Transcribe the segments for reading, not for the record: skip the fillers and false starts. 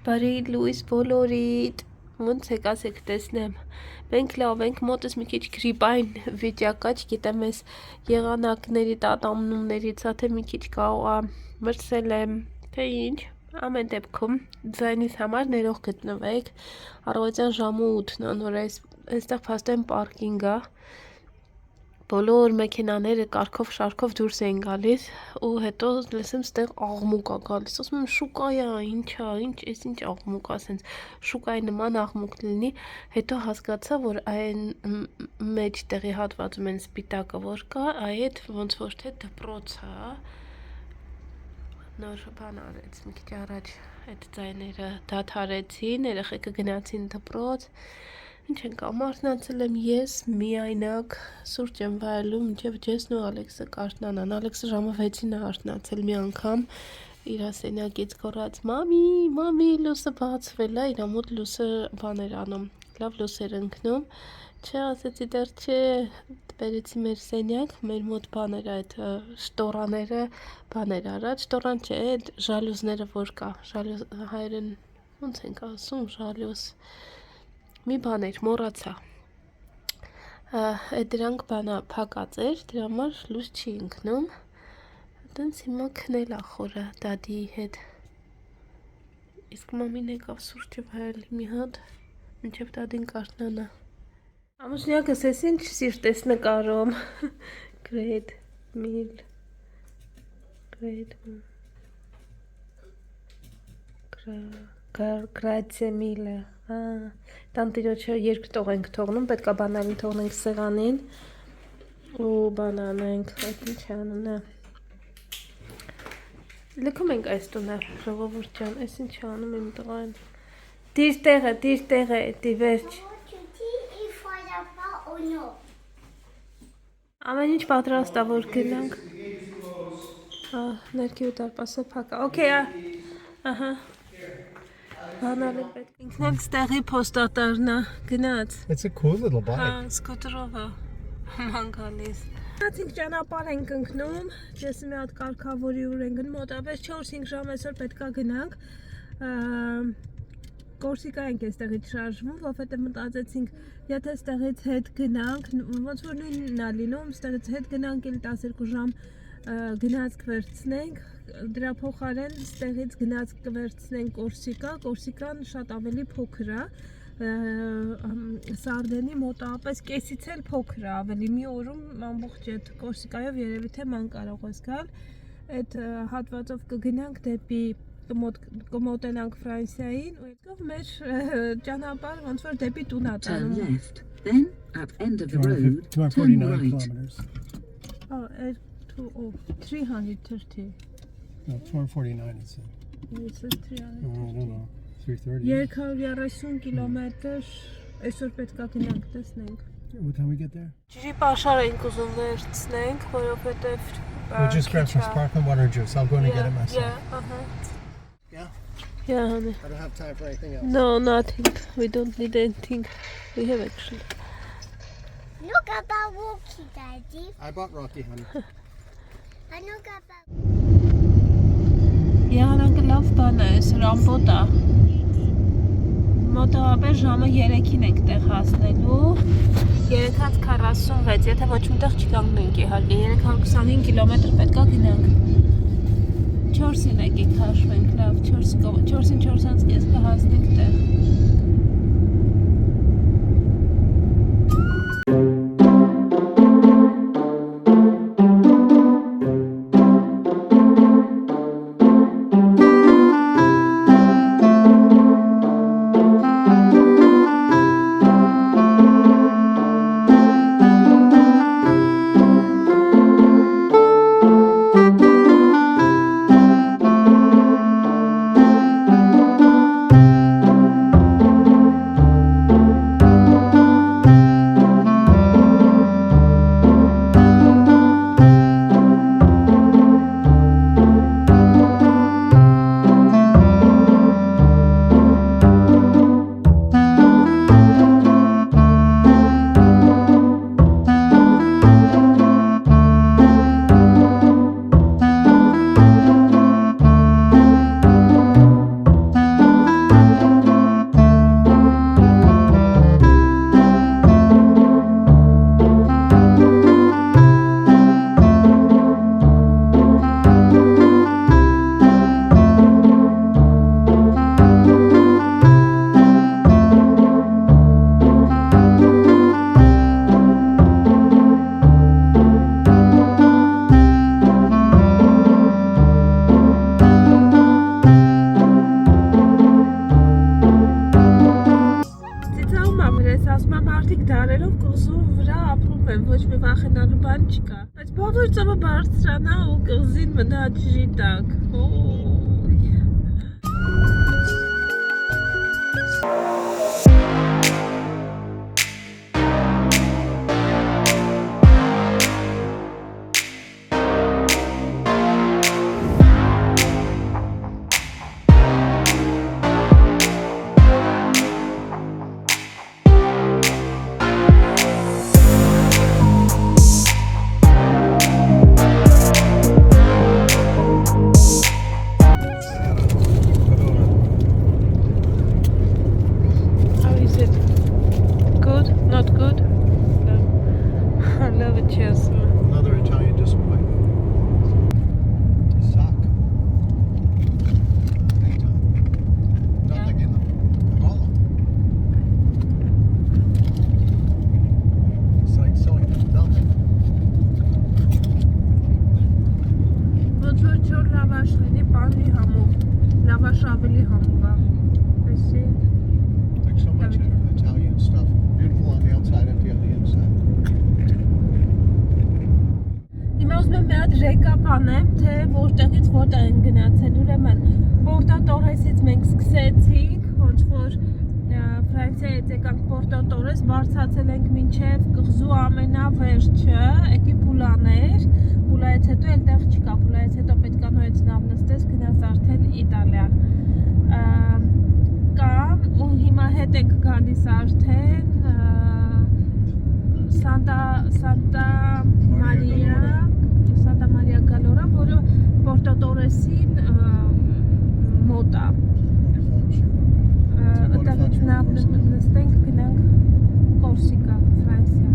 Բարի լույս բոլորիդ, ոնց եք ասեք տեսնեմ, մենք լավ ենք, մոտս մի քիչ գրիպային վիճակա, չգիտեմ ես եղանակների տատամնումներից, թե մի քիչ կարող է մրսել եմ, թե ինչ, ամեն դեպքում ձայնիս համար ներող գտնվեք, առավոտյան ժամը 8-ն անոր այստեղ փաստորեն պարկինգ է, բոլոր մեքենաները կարգով շարքով դուրս էին գալիս ու հետո լսեմ ստեղ աղմուկ է գալիս, ասում եմ շուկա է, ինչա, ինչ աղմուկ է, ասենց շուկայի նման աղմուկ լինի, հետո հասկացա, որ այն մեջտեղի հատվածում են սպիտակը որ կա, այդ ոնց որ թե դպրոց է, նոր բան արեց, մի քիչ առաջ այդ ձայները դադարեցին, երեխեքը գնացին դպրոց, ինչ ենք ամարտնացել եմ ես միայնակ սուրճ եմ վայելում մինչև Ջեսն ու Ալեքսը կարթնանան, Ալեքսը ժամը 6-ին է արթնացել մի անգամ իր սենյակից գոռաց մամի լույսը բացվել է, իր մոտ լույսը բան էր անում, լավ լույս էր ընկնում, չէ ասեցի դեռ չէ, բերեցի մեր սենյակ, մեր մոտ բաներ այդ շտորաները բաներ արած, շտորան չէ, այդ ժալյուզները որ կա, հայերեն ոնց ենք ասում, ժալյուզ մի բան էր, մոռացա, դրանք բանա փակած էր, դրա համար լույս չի ընկնում, այդպես հիմա քնել է խորը դադիի հետ, իսկ մամին եկավ սուրճը վայելի մի հատ, մինչև դադին կարթնանա, ամուսնյակս ես ինչ սիրտ ես նկարում, great meal, grazie mille, տանտիրոջը երկտող ենք թողնում, պետք է բանալին թողնենք սեղանին ու բան անենք, այդ ինչ անուն է, լքում ենք այս տունը, ժողովուրդ ջան, այս ինչ անում եմ տղան, դիր տեղը, դի վերջ, ամեն ինչ պատրաստ է, որ գնանք, ներքի ու դարպասը փակա, օքեյ, ահա, բանալը պետք ինքն էլ ստեղի պոստատարն է, գնաց, It's a cool little bike. սկուտրով է, ման գալիս, գնացինք ճանապարհ ենք ընկնում, ջեսը մի հատ կարգավորի ուր ենք գնում, մոտավորապես 4-5 ժամ այսօր պետք է գնանք, Կորսիկա ենք այստեղից շարժվում, որովհետև մտածեցինք, եթե ստեղից հետ գնանք, ոնց որ նույնն է լինում, ստեղից հետ գնանք էլ 12 ժամ գնացք վերցնենք, դրա փոխարեն ստեղից գնացք կվերցնենք Կորսիկան շատ ավելի փոքր է, Սարդենի մոտավորապես կեսից էլ փոքր է, ավելի մի օրում ամբողջ այդ Կորսիկայով երևի թե ման կարող ես գալ, այդ հատվածով կգնանք դեպի կմոտենանք Ֆրանսիային ու եկավ մեր ճանապարհ ոնց որ դեպի տուն է տանում. Turn left, then at end of the road, 249 turn right. kilometers. Oh, 330. No, 249 it said. This is 330. I don't know. 330. 230 կիլոմետր այսօր պետք է գնանք տեսնենք. What time we get there? Ջրի պաշար ենք ուզում վերցնենք, որովհետև We'll just grab some sparkling water and juice. I'll go in and get it myself. Yeah, Yeah? Yeah, honey. I don't have time for anything else. No, nothing. We don't need anything. We have actually. Look about Rocky, Daddy. I bought Rocky, honey. I look about. Եղանակը լավ բան է, Ռամբոտ է։ Մոտավորապես ժամը 3-ին ենք տեղ հասնելու։ 3:46, եթե ոչ միտեղ չկանգնենք իհարկե, 325 կիլոմետր պետք է գնանք։ 4-ին եկեք հաշվենք, լավ, 4-ին 4-ից կհասնենք տեղ։ չկա։ Բայց բավար ծովը բարձրանա ու կղզին մնա ջրի տակ։ How is it? Good? Not good? No. I love it, честно. Another Italian disappointment. Suck. Big time. Nothing in them at all. It's like selling nothing. Ոնց որ չոր լավաշ լինի պանի համով, լավաշ ավելի համով է, տեսի։ Like so much Italian stuff. Beautiful on the outside, empty on the inside. Հիմա ուզում եմ մի հատ ռեկապ անեմ, թե որտեղից որտեղ են գնացել, ուրեմն Պորտո Տորեսից մենք սկսեցինք, ոնց որ Ֆրանսիայից եկանք Պորտո Տորես, բարձրացել ենք մինչև կղզու ամենավերջը, էդի Պուլաներ, Պուլայից հետո այդտեղ չկա, Պուլայից հետո պետք է նորից նավ նստես, գնաս արդեն Իտալիա։ Կամ ու հիմա հետ եք գալիս արդեն Սանտա Մարիա Գալորա, որը Պորտո Տորեսին մոտ է։ Այդտեղից նավ նստենք, գնանք Կորսիկա, Ֆրանսիա։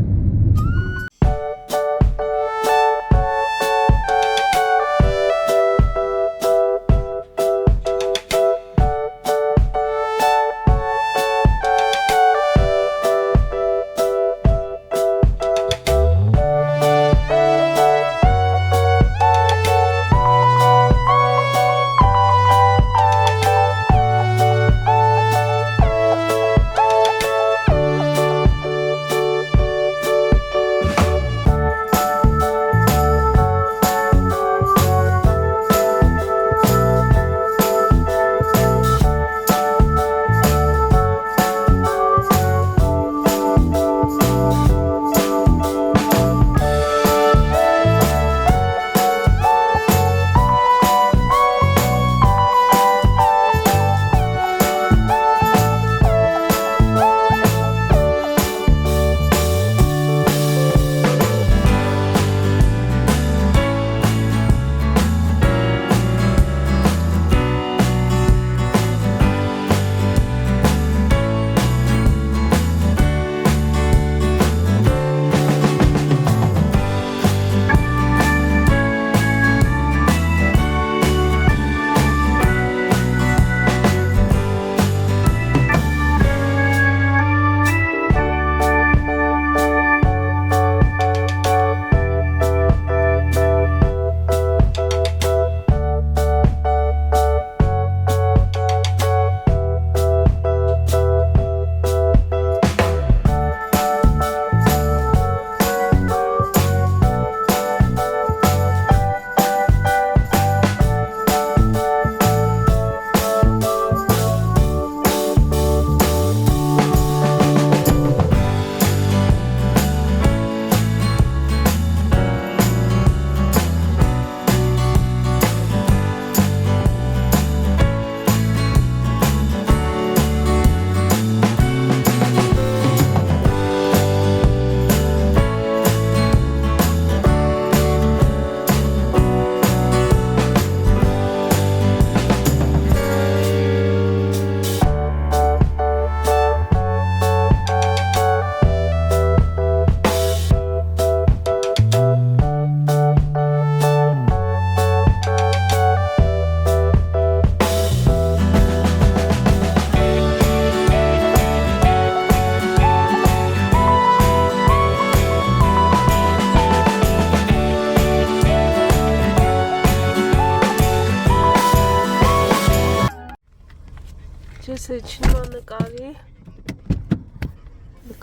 Ես է չնման նկարի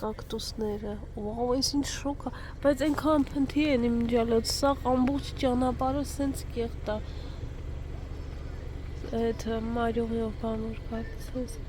կակտուսները։ Վաու, այս ինչ շոկ է, բայց այնքան փնթի են իմ ջալոց, սա ամբողջ ճանապարհը սենց կեղտ է։ Այդ մարյուղիով բանոր կացես։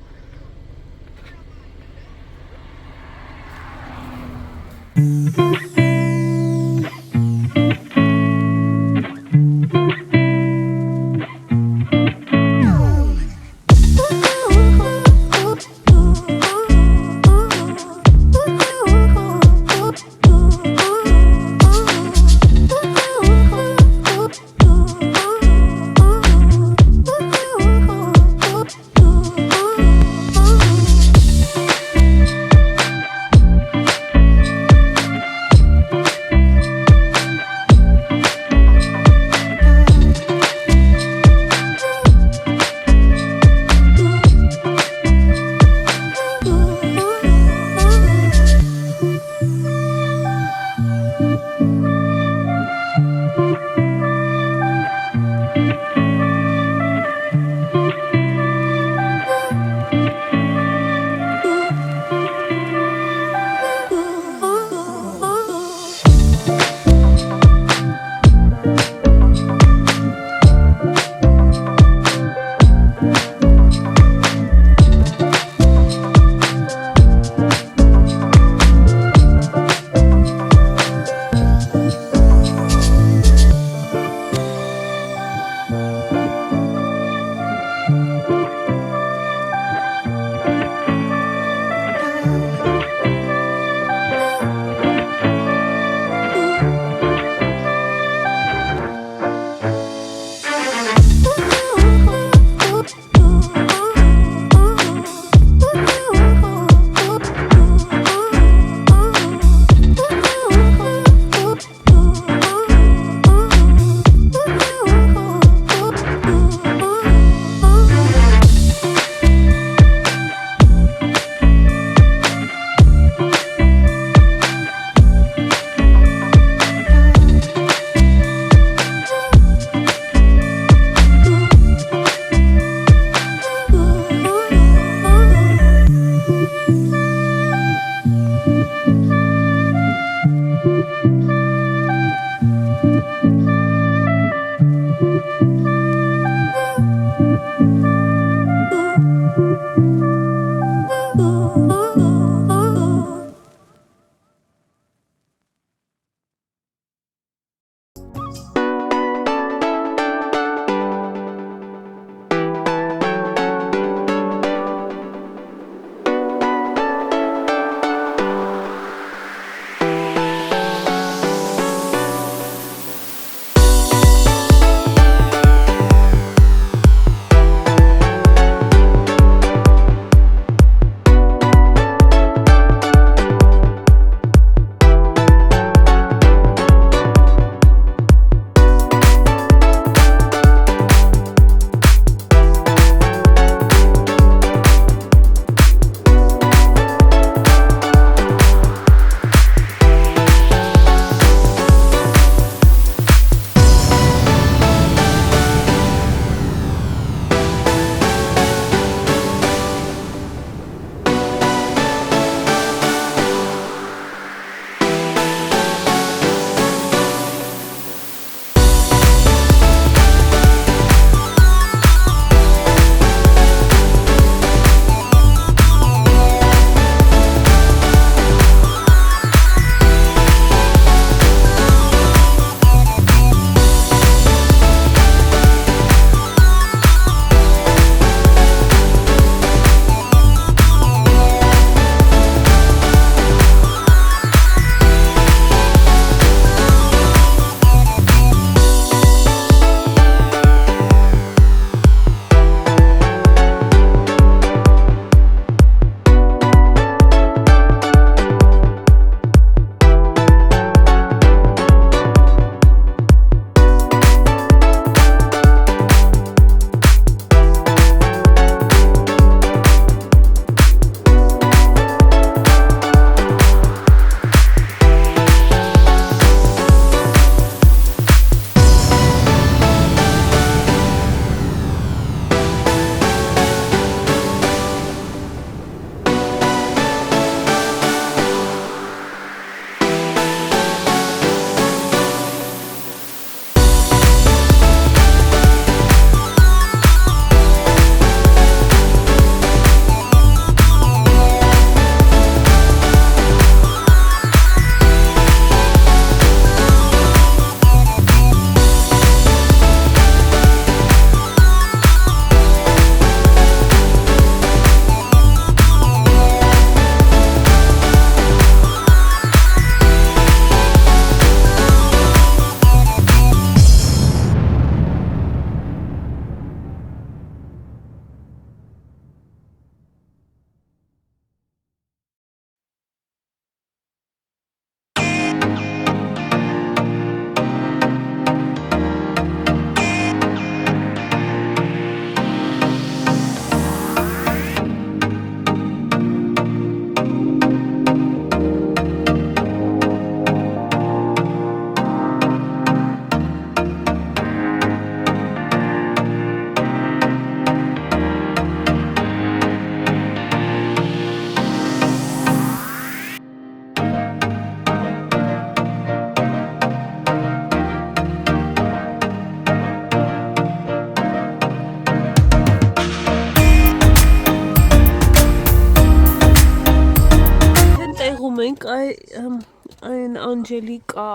այն Անջելիկա,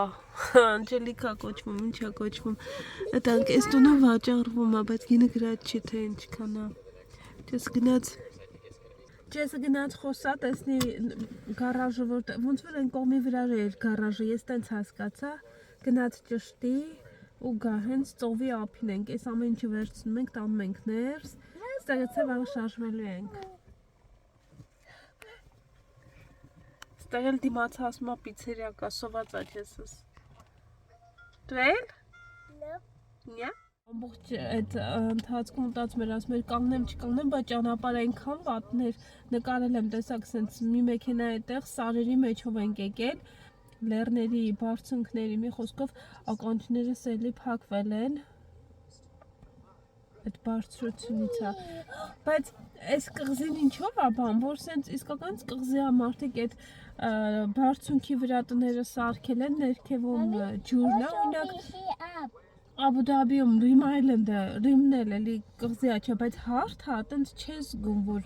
Անջելիկա կոչվում, ինչա կոչվում։ Այդանք այս տունը վաճառվում է, բայց գինը գրած չի թե ինչքան է։ Չես գնաց խոսա, տեսնի գարաժը ոնց որ այն կողմի վրա էր գարաժը, ես տենց հասկացա, գնաց ճշտի ու գա հենց ծովի ափին ենք, այս ամեն ինչը վերցնում ենք, տանում ենք ներս, ստեղից է վաղ շարժվելու ենք։ Ստեղ էլ դիմացը ասում է պիցերիա կա, սոված ա քեսս։ Դու էլ? Նյա։ Ամբողջ այդ ընթացքում մտածում էր, ասում էր կանգնեմ, չկանգնեմ, բայց ճանապարհ այնքան վատներ նկարել եմ, տեսակ սենց մի մեքենա այդտեղ սարերի մեջով ենք եկել, լեռների, բարձունքների, մի խոսքով ականջներս էլի փակվել են։ Այդ բարձրությունից է, բայց այս կղզին ինչով է բան, որ սենց իսկական կղզի է մարդիկ այդ բարձունքի վրա տները սարքել են, ներքևում ջուրն է, օրինակ Աբու Դաբիում Ռիմ Այլենդը, Ռիմն էլ էլի կղզի է, չէ, բայց հարթ է, տենց չես զգում, որ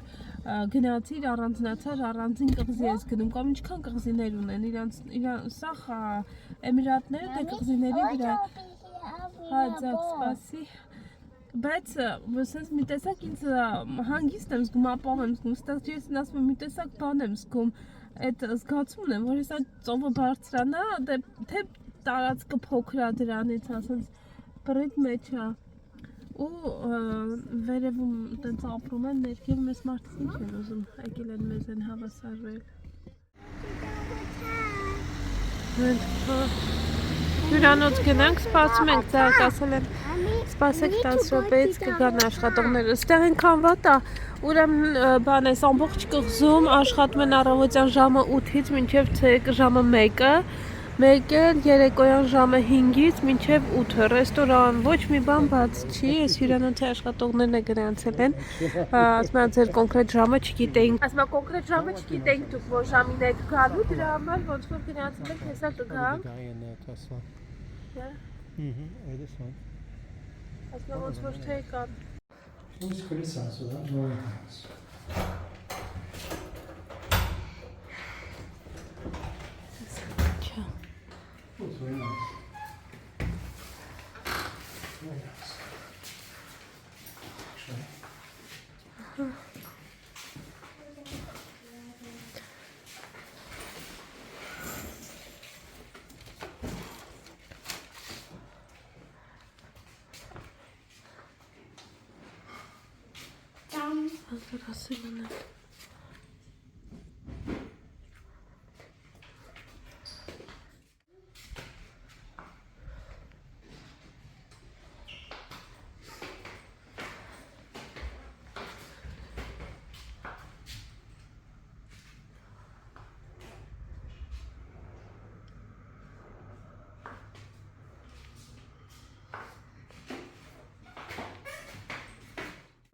գնացիր, առանձնացար, առանձին կղզի ես գնում, կամ ինչքան կղզիներ ունեն, իրանց սախ Էմիրատները, թե կղզիների վրա, հա, ձակ, սպասի, բայց սենց մի տեսակ ինձ հանգիստ եմ զգում, ապահով եմ զգում, ստեղ ես ասում եմ մի տեսակ բան եմ զգում, այդ զգացումն եմ, որ ես այդ ծովը բարձրանա, թե տարածքը փոքր է դրանից, ասենց բռիդ մեջ է, ու վերևում տենց ապրում են, ներքևում ես մարդիկ ինչ են ուզում, եկել են մեզ են հավասարվել։ Հյուրանոց գնանք, սպասում ենք, ձակ ասել են, սպասեք 10 րոպեից կգան աշխատողները, ստեղ ենքան վատ է, ուրեմն բան ես ամբողջ կղզում աշխատում են առավոտյան ժամը 8-ից մինչև ցերեկը ժամը 1-ը, մեկ էլ երեկոյան ժամը 5-ից մինչև 8-ը, ռեստորան, ոչ մի բան բաց չի, այս հյուրանոցի աշխատողներն է գրանցել են, ասում են ձեր կոնկրետ ժամը չգիտեինք, ասում են կոնկրետ ժամը չգիտեինք դուք, որ ժամին եք գալու, դրա համար ոնց որ գրանցել եք, հեսա կգանք։ Ասում ոնց որ թե կան։ It's pretty sad, so that's really nice. Oh, it's very nice. Very nice. Actually.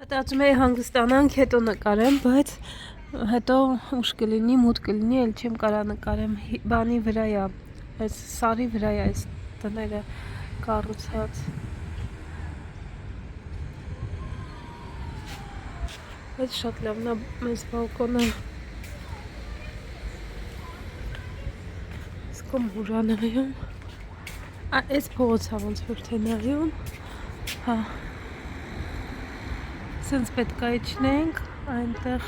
Մտածում էի հանգստանանք, հետո նկարեմ, բայց հետո ուշ կլինի, մութ կլինի, էլ չեմ կարա նկարեմ, բանի վրա է, այս սարի վրա է այս տները կառուցած։ Բայց շատ լավն է մեզ բալկոնը։ Սկում հուրա նայում, այս փողոցա ոնց որ թե նայում, հա, սենց պետք է իջնենք, այնտեղ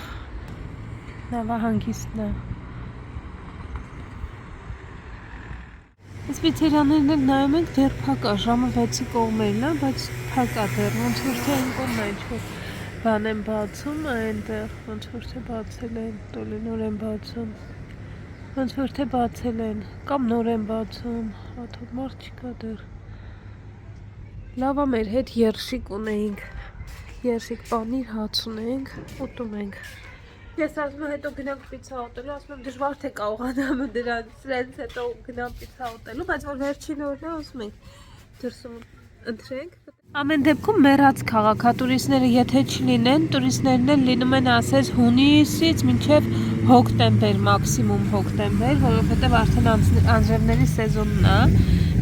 նավահանգիստն է։ Այս պիցերիաներն էլ նայում ենք, դեռ փակ է, ժամը 6-ի կողմերն է, բայց փակ է դեռ, ոնց որ թե այն կողմն է, ինչ-որ բան են բացում, այնտեղ, ոնց որ թե բացել են, տոլի նոր են բացում, ոնց որ թե բացել են, կամ նոր են բացում, աթոտ մարդ չկա դեռ։ Լավ է մեր հետ երշիկ ունեինք, երշիկ պանիր հաց ունենք, ուտում ենք։ Ես ասում եմ հետո գնանք պիցա ուտելու, ասում եմ դժվար թե կարողանամ դրանից հետո գնամ պիցա ուտելու, բայց որ վերջին օրն է ասում ենք դրսում ընտրենք։ Ամեն դեպքում մեռած քաղաք է, տուրիստները եթե չլինեն, տուրիստներն էլ լինում են ասես հունիսից մինչև հոկտեմբեր, մաքսիմում հոկտեմբեր, որովհետև արդեն անձրևների սեզոնն է,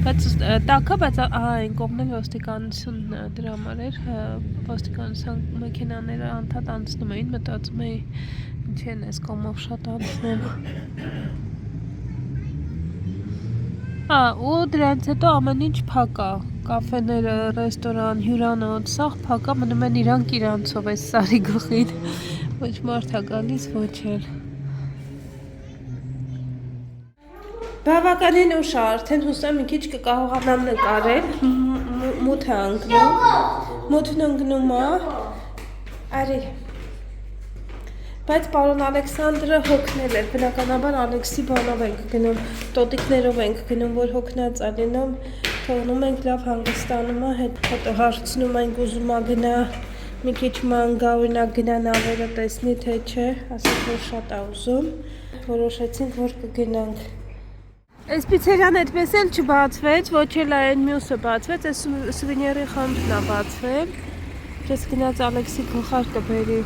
բայց տաք է, բայց այն կողմն ոստիկանությունն է, դրա համար էր, ոստիկանության մեքենաները անդադ անցնում էին, մտածում էի ինչ են այս կողմով շատ անցնեն։ Ու դրանից հետո ամեն ինչ փակ է։ Կաֆեները, ռեստորան, հյուրանոց, սաղ փակ է, մնում են իրանք իրանցով այս սարի գլխին։ Ոչ մարդ է գալիս, ոչ էլ։ Բավականին ուշ է, արդեն հուսամ մի քիչ կկարողանամ նկարել, մութ է ընկնում, մութն ընկնում է, արի, բայց պարոն Ալեքսանդրը հոգնել էր, բնականաբար Ալեքսի բանով ենք գնում, տոտիկներով ենք գնում, որ հոգնած է լինում, թողնում ենք լավ հանգստանում է, հետո հարցնում ենք ուզում է գնա, մի քիչ ման գա, օրինակ գնա նավերը տեսնի, թե չէ, ասենք որ շատ է ուզում, որոշեցինք, որ կգնանք։ Այս պիցերիան այդպես էլ չբացվեց, ոչ էլ այն մյուսը բացվեց, այս սուվենիրի խանութն է բացվել։ Ես գնաց Ալեքսի գլխարկը բերի։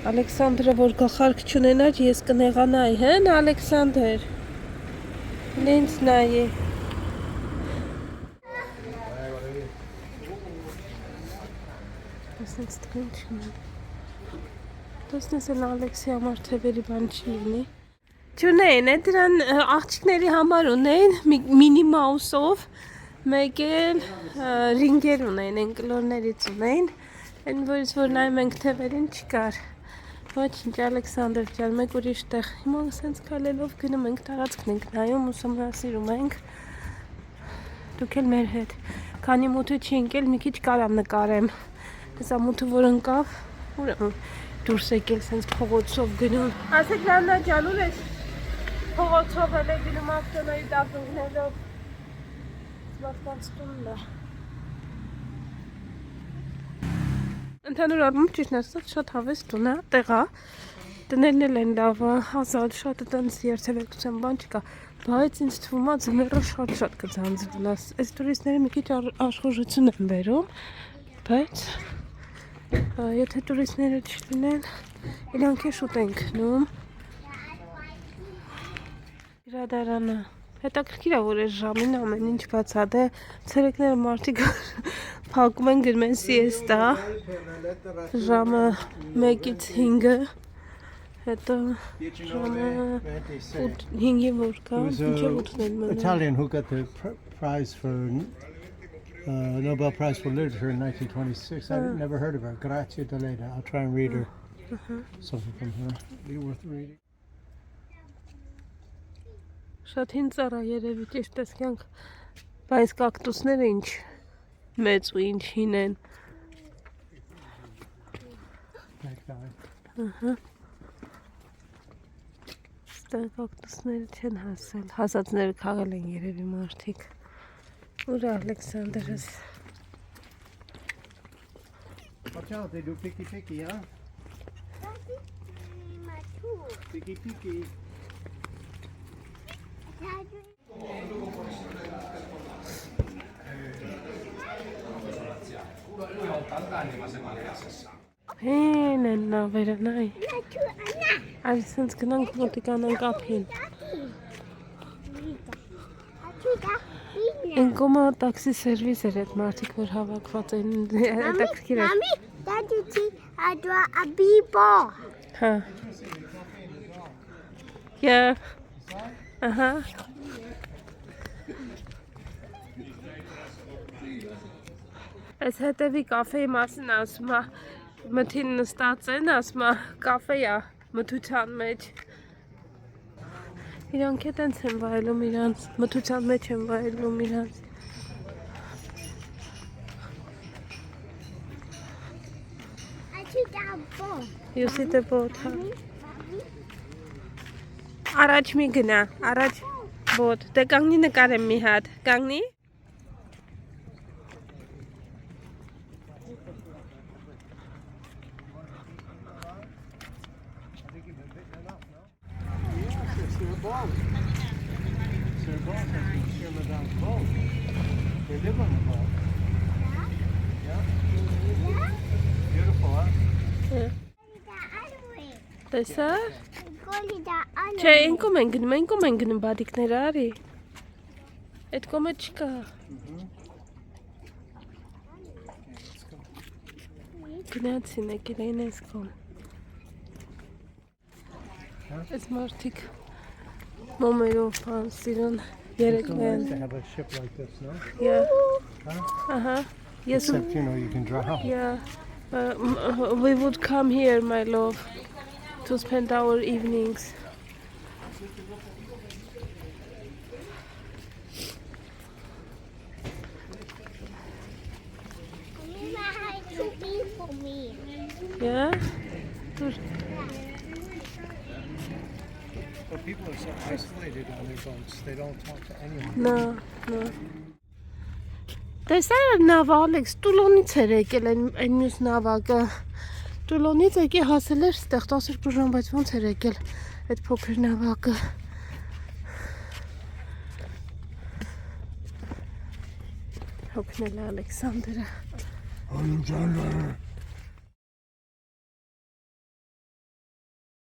Ալեքսանդրը որ գլխարկ չունենար, ես կնեղանայի, հեն Ալեքսանդր։ Ինձ նայի։ Տեսնեք ստգին չունեն։ Տեսնես էլ Ալեքսի համար թևերի բան չի լինի։ Չունեին, է դրան աղջիկների համար ունեին մինի մաուսով, մեկ էլ ռինգեր ունեին, ընկլորներից ունեին, այն որից որ նայում ենք թևերին չկար, ոչինչ Ալեքսանդր ջան, մեկ ուրիշ տեղ, հիմա սենց քայլելով գնում ենք, տարածքն ենք նայում, ուսումնասիրում ենք, դուք էլ մեր հետ, քանի մութը չի ընկել, մի քիչ կարամ նկարեմ, հեսա մութը որ ընկավ, ուր դուրս եկել սենց փողոցով գնում, ասեք Լաննա ջան, ուր ես փողոցով էլ է գնում ավտոնոյի դափններով, մարդկանց տունն է։ Ընդհանուր առմամբ ճիշտն ասած շատ հավես տուն է, տեղ է, տներն էլ են լավ, ազատ, շատ տենց երթևեկության բան չկա, բայց ինձ թվում է ձմեռը շատ կձանձրվի, այս տուրիստները մի քիչ աշխուժություն են բերում, բայց եթե տուրիստները չլինեն, իրանք է շուտ են գնում։ Գրադարանը, հետաքրքիր է, որ այս ժամին ամեն ինչ բաց է, դե ցերեկները մարդիկ փակում են գնում են սիեստա, ժամը 1-ից 5-ը, հետո ժամը 5-ի որ կա, մինչև 8-ն են մնում։ Italian who got the prize for Nobel Prize for Literature in 1926. I've never heard of her. Grazia Deledda. I'll try and read her something from her. Be worth reading. Շատ հին ծառա երևի ճիշտ տեսքյանք, բայց կակտուսները ինչ մեծ ու ինչ հին են։ Ստեղ կակտուսները չեն հասել, հասածները քաղել են երևի մարդիկ։ Ուր է Ալեքսանդրս։ Watch out, they do picky, huh? Picky. Հեն են նավերը, նայ։ Այսինց գնանք մոտիկանան կապին։ Ինկոմա տաքսի սերվիս էր այդ մարդիկ, որ հավակված են, հետաքրքիր է։ Mommy, Daddy, I draw a bee-ball. Հա։ Yeah. Ահա։ Այս հետևի կաֆեի մասին ասում է, մթին նստած են, ասում է, կաֆե է մթության մեջ։ Իրանք է տենց են վայելում իրանց, մթության մեջ են վայելում իրանց։ I took a ball. You see the boat, հա։ Առաջ մի գնա, առաջ բոտ, դե կանգնի նկարեմ մի հատ, կանգնի։ They live on the boat. Yeah? Beautiful, huh? Տեսա։ Go the other Չէ, ինքում են գնում բադիկները, արի։ Այդ կոմը չկա։ Գնացին եկել են այս կոմ։ Այս մարդիկ մոմերով բան սիրուն Երեք So nice են։ to have a ship like this, no? Yeah. Huh? Yes. Except, you know, you can drown. Yeah. We would come here, my love, to spend our evenings. Mommy, I had to be for me. Yeah. But people are so isolated on their boats. They don't talk to anyone. No. Տեսա նավը Ալեքս Տուլոնից էր եկել այն մյուս նավակը Տուլոնից եկի հասել էր ստեղ 12 ժամ, բայց ոնց էր եկել այդ փոքր նավակը հոգնել է Ալեքսանդրը Alexander.